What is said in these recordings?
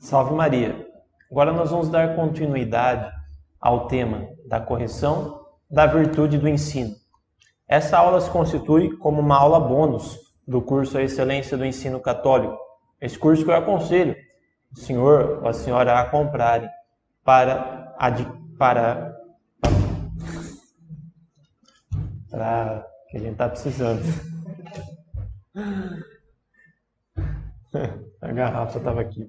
Salve Maria! Agora nós vamos dar continuidade ao tema da correção da virtude do ensino. Essa aula se constitui como uma aula bônus do curso A Excelência do Ensino Católico. Esse curso que eu aconselho o senhor ou a senhora a comprarem que a gente está precisando. A garrafa estava aqui.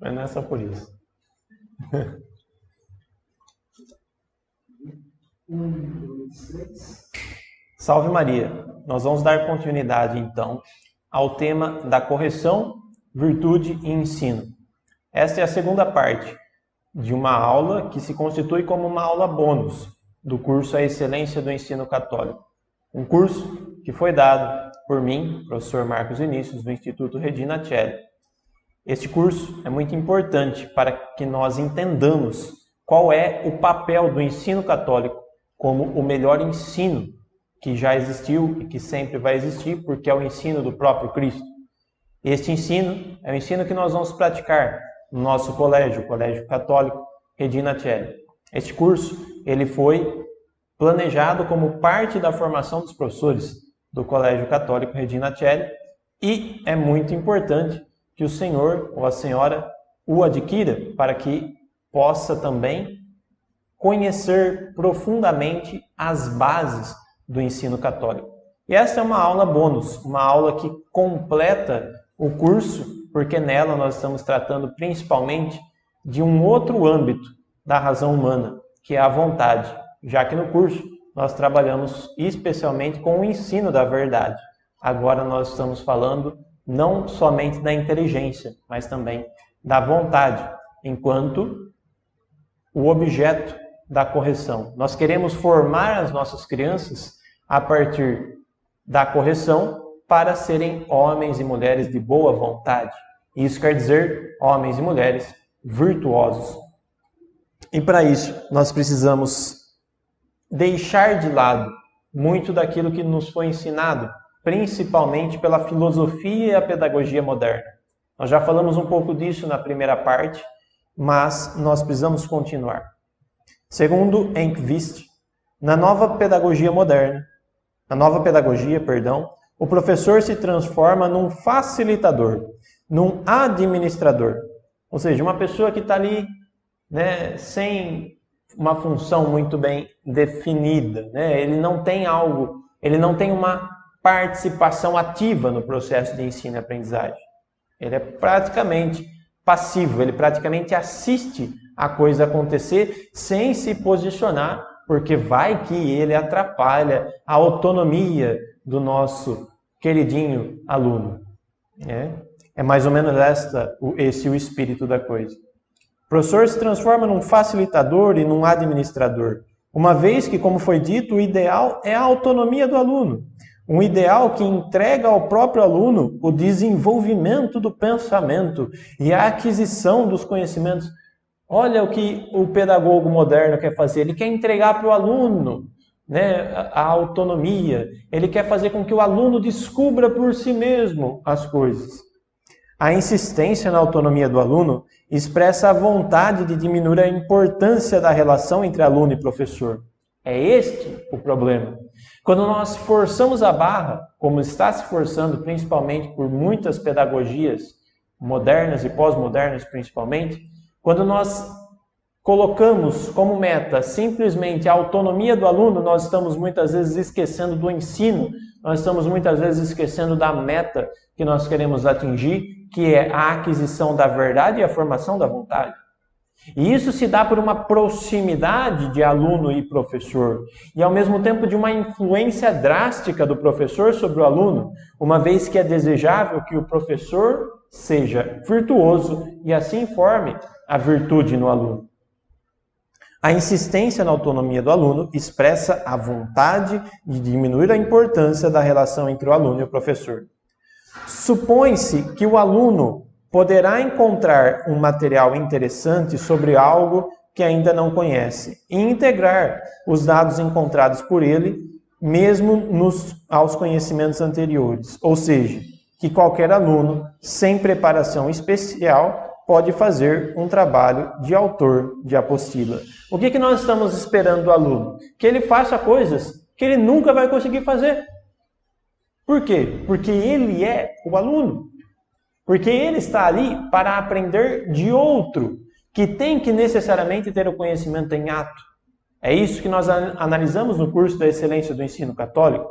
Mas não é só por isso. Salve Maria! Nós vamos dar continuidade então ao tema da correção, virtude e ensino. Esta é a segunda parte de uma aula que se constitui como uma aula bônus do curso A Excelência do Ensino Católico. Um curso que foi dado por mim, professor Marcos Vinícius, do Instituto Regina Coeli. Este curso é muito importante para que nós entendamos qual é o papel do ensino católico como o melhor ensino que já existiu e que sempre vai existir, porque é o ensino do próprio Cristo. Este ensino é o ensino que nós vamos praticar no nosso colégio, o Colégio Católico Regina Coeli. Este curso ele foi planejado como parte da formação dos professores do Colégio Católico Regina Coeli e é muito importante que o senhor ou a senhora o adquira para que possa também conhecer profundamente as bases do ensino católico. E essa é uma aula bônus, uma aula que completa o curso, porque nela nós estamos tratando principalmente de um outro âmbito da razão humana, que é a vontade, já que no curso nós trabalhamos especialmente com o ensino da verdade. Agora nós estamos falando não somente da inteligência, mas também da vontade, enquanto o objeto da correção. Nós queremos formar as nossas crianças a partir da correção para serem homens e mulheres de boa vontade. Isso quer dizer homens e mulheres virtuosos. E para isso, nós precisamos deixar de lado muito daquilo que nos foi ensinado, principalmente pela filosofia e a pedagogia moderna. Nós já falamos um pouco disso na primeira parte, mas nós precisamos continuar. Segundo Enquist, na nova pedagogia, o professor se transforma num facilitador, num administrador. Ou seja, uma pessoa que está ali, sem uma função muito bem definida. Ele não tem uma participação ativa no processo de ensino e aprendizagem. Ele é praticamente passivo, ele praticamente assiste a coisa acontecer sem se posicionar, porque vai que ele atrapalha a autonomia do nosso queridinho aluno. É mais ou menos esse o espírito da coisa. O professor se transforma num facilitador e num administrador, uma vez que, como foi dito, o ideal é a autonomia do aluno. Um ideal que entrega ao próprio aluno o desenvolvimento do pensamento e a aquisição dos conhecimentos. Olha o que o pedagogo moderno quer fazer. Ele quer entregar para o aluno a autonomia. Ele quer fazer com que o aluno descubra por si mesmo as coisas. A insistência na autonomia do aluno expressa a vontade de diminuir a importância da relação entre aluno e professor. É este o problema. Quando nós forçamos a barra, como está se forçando principalmente por muitas pedagogias modernas e pós-modernas principalmente, quando nós colocamos como meta simplesmente a autonomia do aluno, nós estamos muitas vezes esquecendo do ensino, nós estamos muitas vezes esquecendo da meta que nós queremos atingir, que é a aquisição da verdade e a formação da vontade. E isso se dá por uma proximidade de aluno e professor, e ao mesmo tempo de uma influência drástica do professor sobre o aluno, uma vez que é desejável que o professor seja virtuoso e assim forme a virtude no aluno. A insistência na autonomia do aluno expressa a vontade de diminuir a importância da relação entre o aluno e o professor. Supõe-se que o aluno poderá encontrar um material interessante sobre algo que ainda não conhece e integrar os dados encontrados por ele mesmo aos conhecimentos anteriores. Ou seja, que qualquer aluno, sem preparação especial, pode fazer um trabalho de autor de apostila. O que nós estamos esperando do aluno? Que ele faça coisas que ele nunca vai conseguir fazer. Por quê? Porque ele é o aluno. Porque ele está ali para aprender de outro, que tem que necessariamente ter o conhecimento em ato. É isso que nós analisamos no curso da Excelência do Ensino Católico,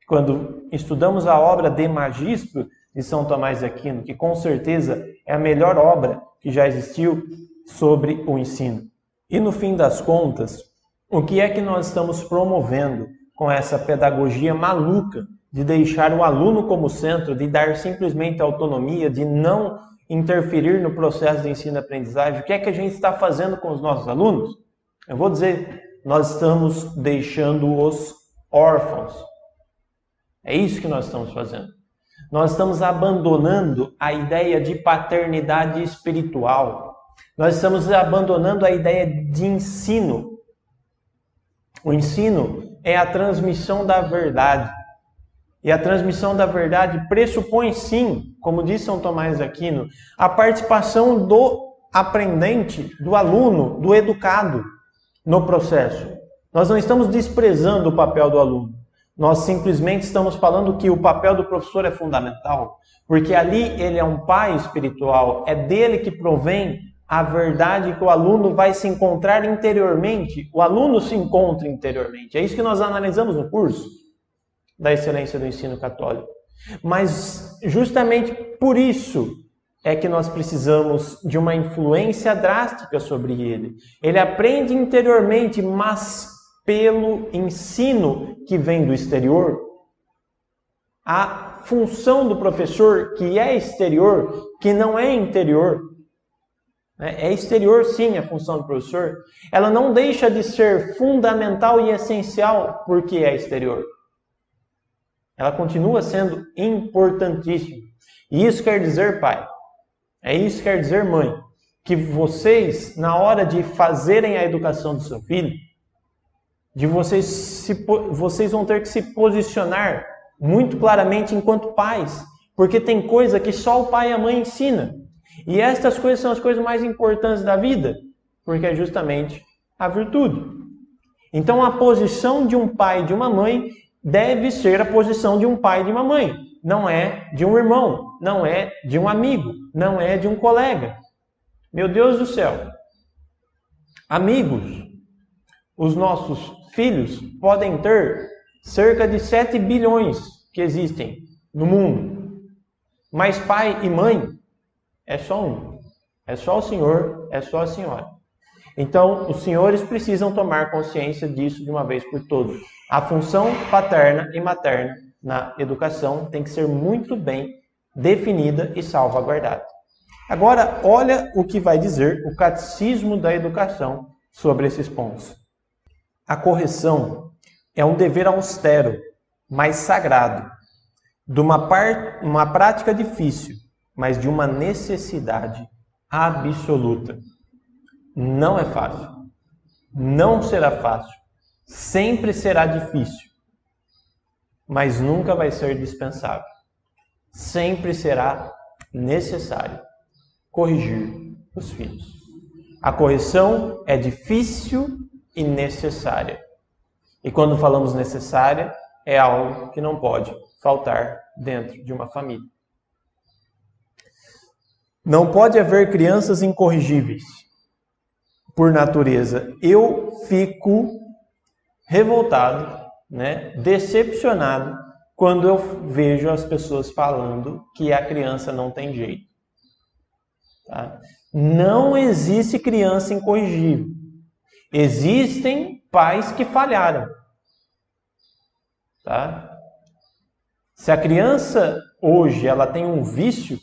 quando estudamos a obra De Magistro de São Tomás de Aquino, que com certeza é a melhor obra que já existiu sobre o ensino. E no fim das contas, o que é que nós estamos promovendo com essa pedagogia maluca de deixar o aluno como centro, de dar simplesmente autonomia, de não interferir no processo de ensino-aprendizagem? O que é que a gente está fazendo com os nossos alunos? Eu vou dizer, nós estamos deixando-os órfãos. É isso que nós estamos fazendo. Nós estamos abandonando a ideia de paternidade espiritual. Nós estamos abandonando a ideia de ensino. O ensino é a transmissão da verdade. E a transmissão da verdade pressupõe, sim, como diz São Tomás de Aquino, a participação do aprendente, do aluno, do educado no processo. Nós não estamos desprezando o papel do aluno. Nós simplesmente estamos falando que o papel do professor é fundamental, porque ali ele é um pai espiritual, é dele que provém a verdade que o aluno vai se encontrar interiormente. O aluno se encontra interiormente. É isso que nós analisamos no curso da Excelência do Ensino Católico. Mas justamente por isso é que nós precisamos de uma influência drástica sobre ele. Ele aprende interiormente, mas pelo ensino que vem do exterior, a função do professor, que é exterior, que não é interior, é exterior sim a função do professor, ela não deixa de ser fundamental e essencial porque é exterior. Ela continua sendo importantíssima. E isso quer dizer, pai, isso quer dizer, mãe, que vocês, na hora de fazerem a educação do seu filho, vocês vão ter que se posicionar muito claramente enquanto pais, porque tem coisa que só o pai e a mãe ensinam. E estas coisas são as coisas mais importantes da vida, porque é justamente a virtude. Então a posição de um pai e de uma mãe deve ser a posição de um pai e de uma mãe. Não é de um irmão, não é de um amigo, não é de um colega. Meu Deus do céu! Amigos, os nossos filhos podem ter cerca de 7 bilhões que existem no mundo. Mas pai e mãe é só um. É só o senhor, é só a senhora. Então, os senhores precisam tomar consciência disso de uma vez por todas. A função paterna e materna na educação tem que ser muito bem definida e salvaguardada. Agora, olha o que vai dizer o Catecismo da Educação sobre esses pontos. A correção é um dever austero, mas sagrado, de uma prática difícil, mas de uma necessidade absoluta. Não é fácil. Não será fácil. Sempre será difícil. Mas nunca vai ser dispensável. Sempre será necessário corrigir os filhos. A correção é difícil e necessária. E quando falamos necessária, é algo que não pode faltar dentro de uma família. Não pode haver crianças incorrigíveis, por natureza. Eu fico revoltado, decepcionado, quando eu vejo as pessoas falando que a criança não tem jeito. Tá? Não existe criança incorrigível. Existem pais que falharam. Tá? Se a criança hoje ela tem um vício,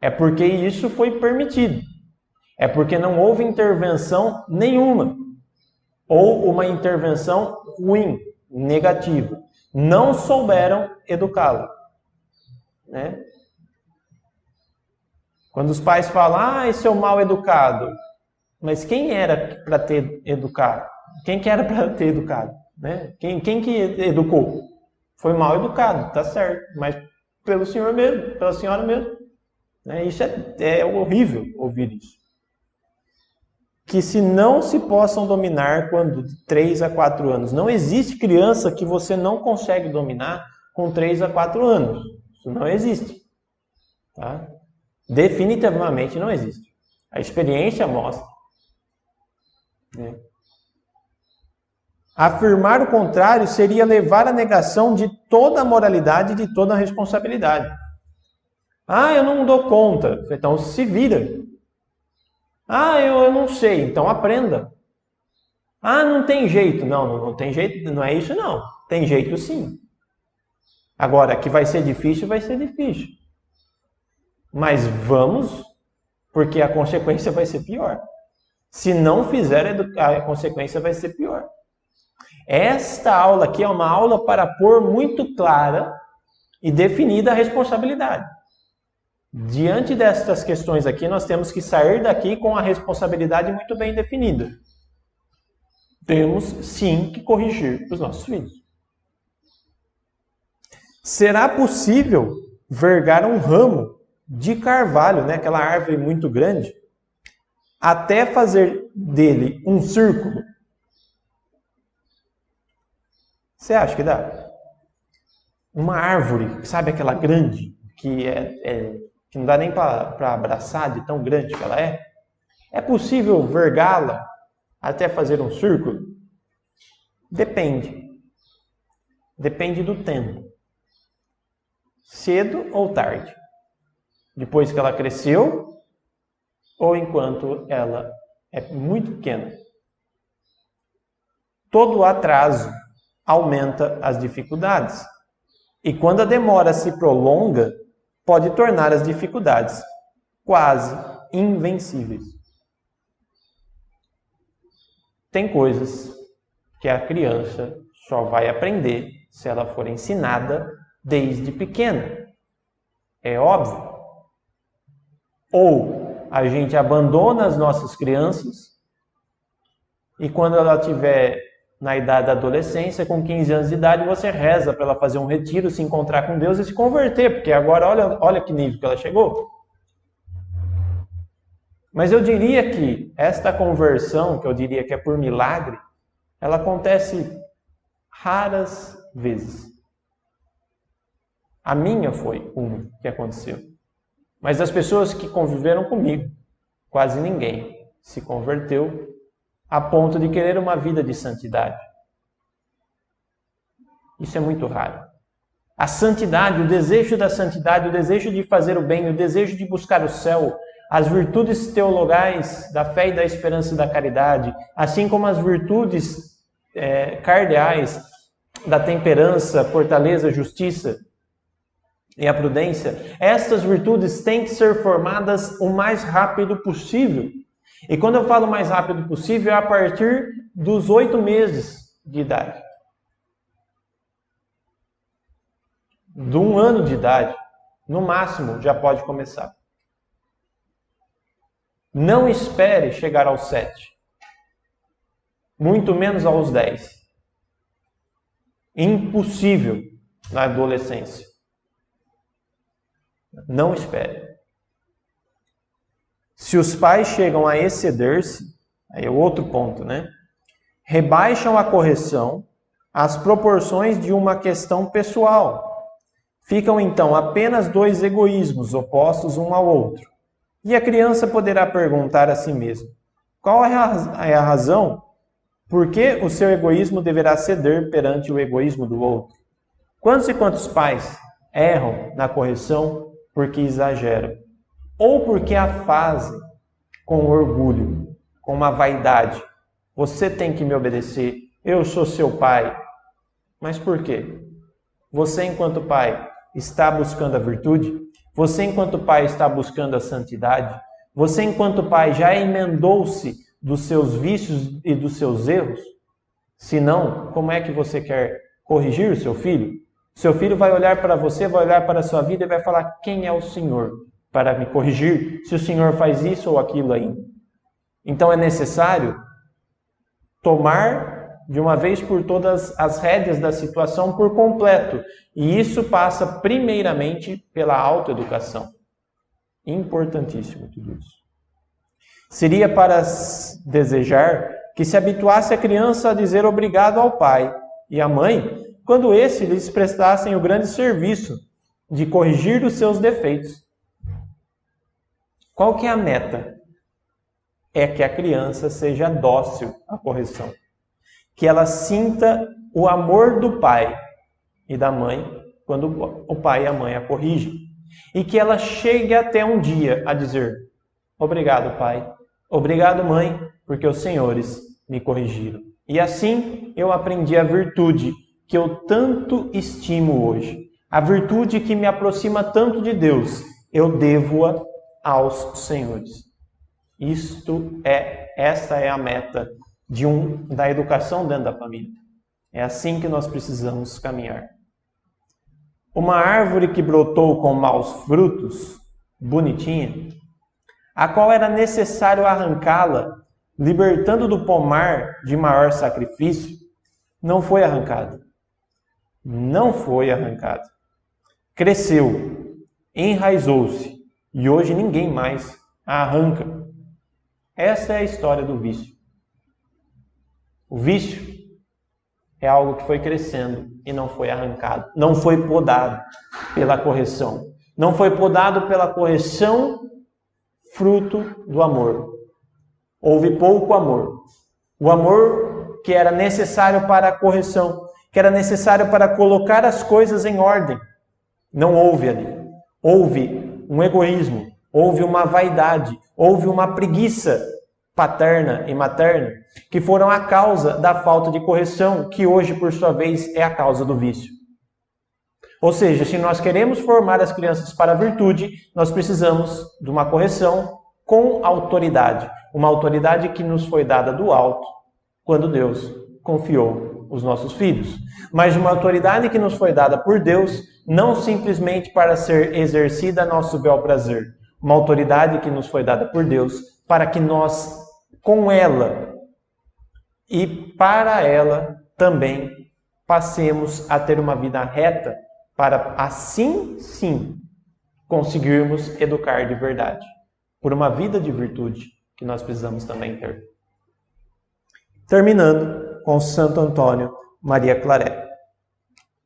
é porque isso foi permitido. É porque não houve intervenção nenhuma. Ou uma intervenção ruim, negativa. Não souberam educá-lo. Quando os pais falam, esse é o mal educado. Mas quem era para ter educado? Quem que era para ter educado? Né? Quem que educou? Foi mal educado, tá certo, mas pelo senhor mesmo, pela senhora mesmo. Né? Isso é horrível ouvir isso. Que se não se possam dominar quando de 3 a 4 anos. Não existe criança que você não consegue dominar com 3 a 4 anos. Isso não existe. Tá? Definitivamente não existe. A experiência mostra. Né? Afirmar o contrário seria levar à negação de toda a moralidade e de toda a responsabilidade. Ah, eu não dou conta. Então se vira. Ah, eu não sei. Então aprenda. Ah, não tem jeito. Não tem jeito. Não é isso não. Tem jeito sim. Agora, que vai ser difícil, vai ser difícil. Mas vamos, porque a consequência vai ser pior. Se não fizer, a consequência vai ser pior. Esta aula aqui é uma aula para pôr muito clara e definida a responsabilidade. Diante destas questões aqui, nós temos que sair daqui com a responsabilidade muito bem definida. Temos, sim, que corrigir os nossos filhos. Será possível vergar um ramo de carvalho, né, aquela árvore muito grande, até fazer dele um círculo? Você acha que dá? Uma árvore, sabe aquela grande, que que não dá nem para abraçar de tão grande que ela é? É possível vergá-la até fazer um círculo? Depende. Depende do tempo. Cedo ou tarde? Depois que ela cresceu ou enquanto ela é muito pequena? Todo atraso aumenta as dificuldades. E quando a demora se prolonga, pode tornar as dificuldades quase invencíveis. Tem coisas que a criança só vai aprender se ela for ensinada desde pequena. É óbvio. Ou a gente abandona as nossas crianças e quando ela tiver na idade da adolescência, com 15 anos de idade, você reza para ela fazer um retiro, se encontrar com Deus e se converter, porque agora olha que nível que ela chegou. Mas eu diria que esta conversão, que eu diria que é por milagre, ela acontece raras vezes. A minha foi uma que aconteceu. Mas das pessoas que conviveram comigo, quase ninguém se converteu a ponto de querer uma vida de santidade. Isso é muito raro. A santidade, o desejo da santidade, o desejo de fazer o bem, o desejo de buscar o céu, as virtudes teologais da fé e da esperança e da caridade, assim como as virtudes cardeais da temperança, fortaleza, justiça e a prudência, estas virtudes têm que ser formadas o mais rápido possível. E quando eu falo mais rápido possível, é a partir dos 8 meses de idade. De 1 ano de idade, no máximo, já pode começar. Não espere chegar aos 7. Muito menos aos 10. Impossível na adolescência. Não espere. Se os pais chegam a exceder-se, aí é outro ponto, né? Rebaixam a correção às proporções de uma questão pessoal. Ficam então apenas 2 egoísmos opostos um ao outro. E a criança poderá perguntar a si mesma: qual é a razão por que o seu egoísmo deverá ceder perante o egoísmo do outro? Quantos e quantos pais erram na correção porque exageram? Ou porque a fazem com orgulho, com uma vaidade. Você tem que me obedecer, eu sou seu pai. Mas por quê? Você, enquanto pai, está buscando a virtude? Você, enquanto pai, está buscando a santidade? Você, enquanto pai, já emendou-se dos seus vícios e dos seus erros? Se não, como é que você quer corrigir o seu filho? Seu filho vai olhar para você, vai olhar para a sua vida e vai falar: quem é o Senhor para me corrigir se o Senhor faz isso ou aquilo aí? Então é necessário tomar de uma vez por todas as rédeas da situação por completo. E isso passa primeiramente pela autoeducação. Importantíssimo tudo isso. Seria para desejar que se habituasse a criança a dizer obrigado ao pai e à mãe quando esses lhes prestassem o grande serviço de corrigir os seus defeitos. Qual que é a meta? É que a criança seja dócil à correção. Que ela sinta o amor do pai e da mãe quando o pai e a mãe a corrigem. E que ela chegue até um dia a dizer: obrigado, pai. Obrigado, mãe, porque os senhores me corrigiram. E assim eu aprendi a virtude que eu tanto estimo hoje. A virtude que me aproxima tanto de Deus. Eu devo-a aos senhores. Esta é a meta da educação dentro da família. É assim que nós precisamos caminhar. Uma árvore que brotou com maus frutos, bonitinha, a qual era necessário arrancá-la, libertando do pomar de maior sacrifício, não foi arrancada. Não foi arrancada. Cresceu, enraizou-se, e hoje ninguém mais a arranca. Essa é a história do vício. O vício é algo que foi crescendo e não foi arrancado. Não foi podado pela correção. Não foi podado pela correção fruto do amor. Houve pouco amor. O amor que era necessário para a correção, que era necessário para colocar as coisas em ordem, não houve ali. Houve um egoísmo, houve uma vaidade, houve uma preguiça paterna e materna, que foram a causa da falta de correção, que hoje, por sua vez, é a causa do vício. Ou seja, se nós queremos formar as crianças para a virtude, nós precisamos de uma correção com autoridade. Uma autoridade que nos foi dada do alto, quando Deus confiou os nossos filhos. Mas uma autoridade que nos foi dada por Deus, não simplesmente para ser exercida a nosso bel prazer. Uma autoridade que nos foi dada por Deus, para que nós, com ela e para ela também, passemos a ter uma vida reta, para assim sim conseguirmos educar de verdade, por uma vida de virtude que nós precisamos também ter. Terminando com Santo Antônio Maria Claret.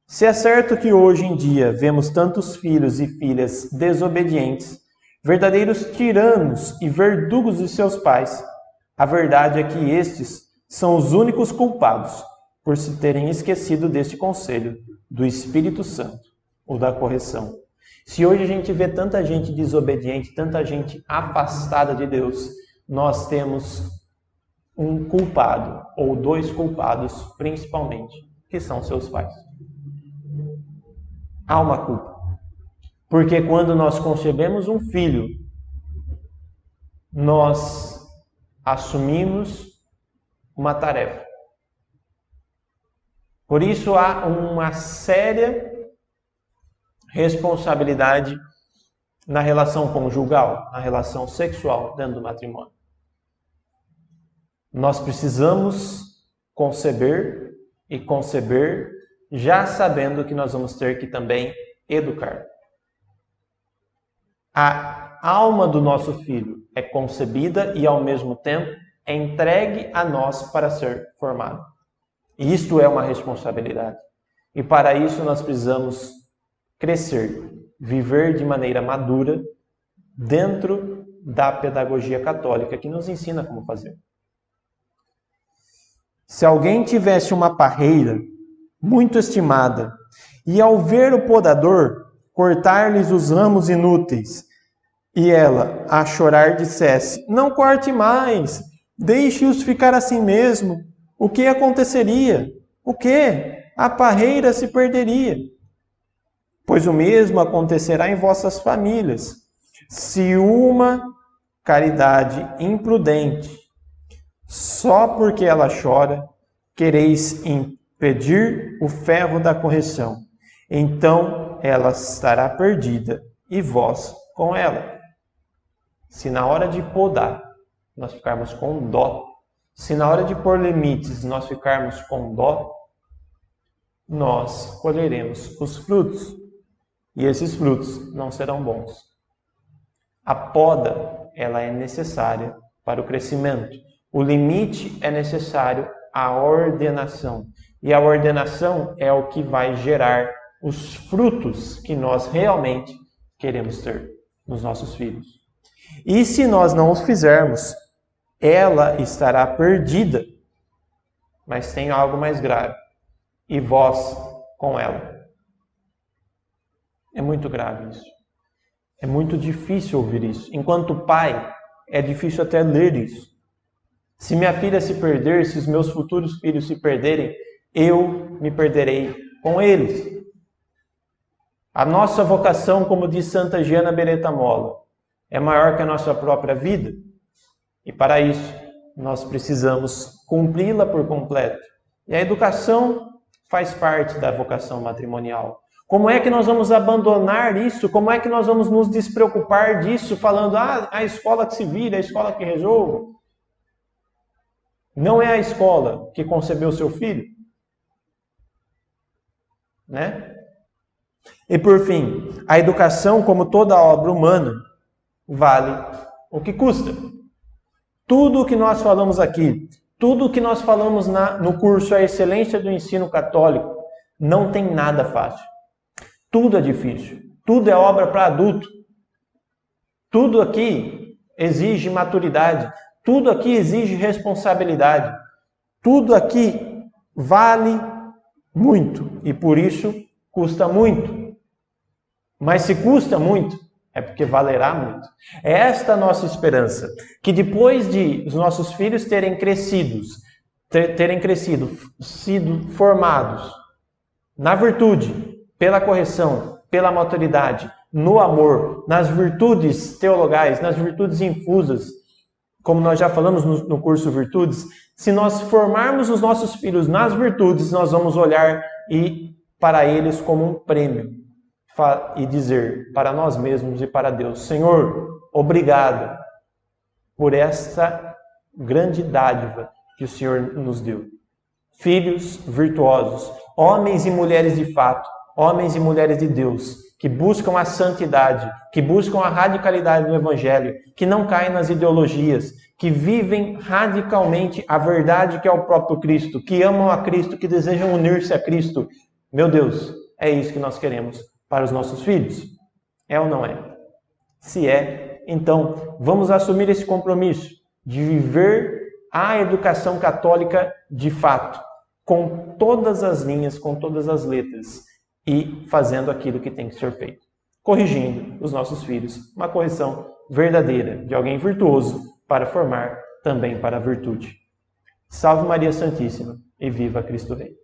Se é certo que hoje em dia vemos tantos filhos e filhas desobedientes, verdadeiros tiranos e verdugos de seus pais, a verdade é que estes são os únicos culpados por se terem esquecido deste conselho do Espírito Santo, ou da correção. Se hoje a gente vê tanta gente desobediente, tanta gente afastada de Deus, nós temos um culpado, ou dois culpados, principalmente, que são seus pais. Há uma culpa. Porque quando nós concebemos um filho, nós assumimos uma tarefa. Por isso há uma séria responsabilidade na relação conjugal, na relação sexual dentro do matrimônio. Nós precisamos conceber já sabendo que nós vamos ter que também educar. A alma do nosso filho é concebida e ao mesmo tempo é entregue a nós para ser formado. E isto é uma responsabilidade. E para isso nós precisamos crescer, viver de maneira madura dentro da pedagogia católica que nos ensina como fazer. Se alguém tivesse uma parreira muito estimada e ao ver o podador cortar-lhes os ramos inúteis e ela a chorar dissesse: não corte mais, deixe-os ficar assim mesmo, o que aconteceria? O que? A parreira se perderia. Pois o mesmo acontecerá em vossas famílias, se uma caridade imprudente, só porque ela chora, quereis impedir o ferro da correção. Então ela estará perdida, e vós com ela. Se na hora de podar nós ficarmos com dó, se na hora de pôr limites nós ficarmos com dó, nós colheremos os frutos. E esses frutos não serão bons. A poda, ela é necessária para o crescimento. O limite é necessário à ordenação. E a ordenação é o que vai gerar os frutos que nós realmente queremos ter nos nossos filhos. E se nós não os fizermos, ela estará perdida. Mas tem algo mais grave. E vós com ela. É muito grave isso. É muito difícil ouvir isso. Enquanto pai, é difícil até ler isso. Se minha filha se perder, se os meus futuros filhos se perderem, eu me perderei com eles. A nossa vocação, como diz Santa Giana Beretta Molla, é maior que a nossa própria vida. E para isso, nós precisamos cumpri-la por completo. E a educação faz parte da vocação matrimonial. Como é que nós vamos abandonar isso? Como é que nós vamos nos despreocupar disso, falando, a escola que se vira, a escola que resolve? Não é a escola que concebeu seu filho? Né? E por fim, a educação, como toda obra humana, vale o que custa. Tudo o que nós falamos aqui, tudo o que nós falamos no curso A Excelência do Ensino Católico, não tem nada fácil. Tudo é difícil. Tudo é obra para adulto. Tudo aqui exige maturidade. Tudo aqui exige responsabilidade. Tudo aqui vale muito. E por isso custa muito. Mas se custa muito, é porque valerá muito. É esta a nossa esperança. Que depois de os nossos filhos terem crescido, sido formados na virtude, pela correção, pela maturidade, no amor, nas virtudes teologais, nas virtudes infusas, como nós já falamos no curso Virtudes, se nós formarmos os nossos filhos nas virtudes, nós vamos olhar para eles como um prêmio e dizer para nós mesmos e para Deus, Senhor, obrigado por esta grande dádiva que o Senhor nos deu. Filhos virtuosos, homens e mulheres de fato, homens e mulheres de Deus, que buscam a santidade, que buscam a radicalidade do Evangelho, que não caem nas ideologias, que vivem radicalmente a verdade que é o próprio Cristo, que amam a Cristo, que desejam unir-se a Cristo. Meu Deus, é isso que nós queremos para os nossos filhos? É ou não é? Se é, então vamos assumir esse compromisso de viver a educação católica de fato, com todas as linhas, com todas as letras, e fazendo aquilo que tem que ser feito. Corrigindo os nossos filhos. Uma correção verdadeira de alguém virtuoso para formar também para a virtude. Salve Maria Santíssima e viva Cristo Rei.